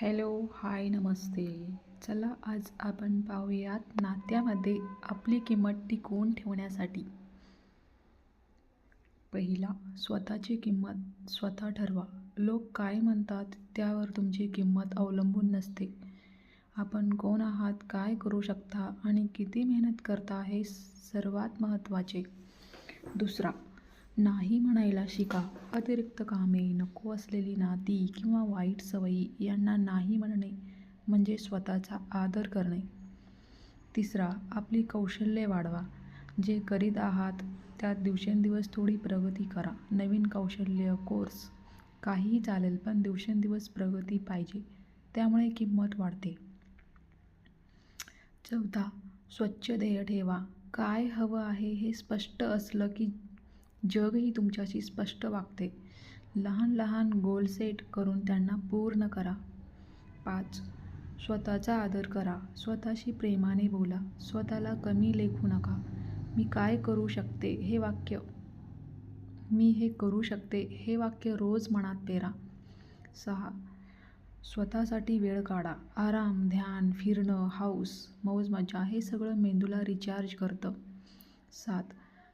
Hello, हाय, नमस्ते. चला आज आपण पाहूयात नात्यामध्ये आपली किंमत टिकवून ठेवण्यासाठी. पहिला, स्वतःची किंमत स्वतः ठरवा. लोक काय म्हणतात त्यावर तुमची किंमत अवलंबून नसते. आपण कोण आहात, काय करू शकता आणि किती मेहनत करता हे सर्वात महत्त्वाचे. दुसरा, नाही म्हणायला शिका. अतिरिक्त कामे, नको असलेली नाती किंवा वाईट सवयी यांना नाही म्हणणे म्हणजे स्वतःचा आदर करणे. तिसरा, आपली कौशल्ये वाढवा. जे करीत आहात त्यात दिवसेंदिवस थोडी प्रगती करा. नवीन कौशल्य, कोर्स काहीही चालेल, पण दिवसेंदिवस प्रगती पाहिजे. त्यामुळे किंमत वाढते. चौथा, स्वच्छ ध्येय ठेवा. काय हवं आहे हे स्पष्ट असलं की जगही तुमच्याशी स्पष्ट वागते. लहान लहान गोल सेट करून त्यांना पूर्ण करा. 5. स्वतःचा आदर करा. स्वतःशी प्रेमाने बोला. स्वतःला कमी लेखू नका. मी काय करू शकते हे वाक्य मी हे करू शकते हे वाक्य रोज मनात पेरा. 6. स्वतःसाठी वेळ काढा. आराम, ध्यान, फिरणं, हौस, मौज मजा हे सगळं मेंदूला रिचार्ज करतं. 7.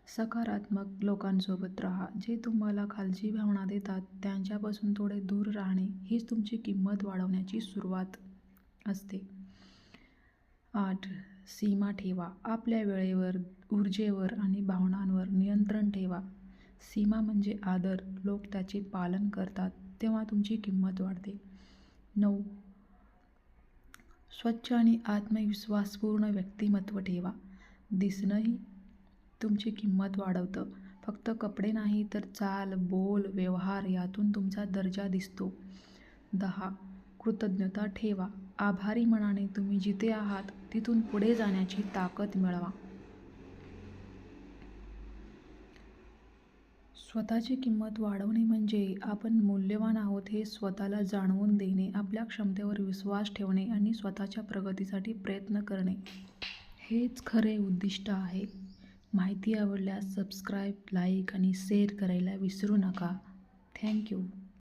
सकारात्मक लोकांसोबत राहा. जे तुम्हाला खालची भावना देतात त्यांच्यापासून थोडे दूर राहणे हीच तुमची किंमत वाढवण्याची सुरुवात असते. 8. सीमा ठेवा. आपल्या वेळेवर, ऊर्जेवर आणि भावनांवर नियंत्रण ठेवा. सीमा म्हणजे आदर. लोक त्याचे पालन करतात तेव्हा तुमची किंमत वाढते. 9. स्वच्छ आणि आत्मविश्वासपूर्ण व्यक्तिमत्व ठेवा. दिसणंही तुमची किंमत वाढवतं. फक्त कपडे नाही तर चाल, बोल, व्यवहार यातून तुमचा दर्जा दिसतो. 10. कृतज्ञता ठेवा. आभारी मनाने तुम्ही जिथे आहात तिथून पुढे जाण्याची ताकद मिळवा. स्वतःची किंमत वाढवणे म्हणजे आपण मूल्यवान आहोत हे स्वतःला जाणवून देणे, आपल्या क्षमतेवर विश्वास ठेवणे आणि स्वतःच्या प्रगतीसाठी प्रयत्न करणे हेच खरे उद्दिष्ट आहे. माहिती आवडल्यास सबस्क्राईब, लाईक आणि शेअर करायला विसरू नका. थँक्यू.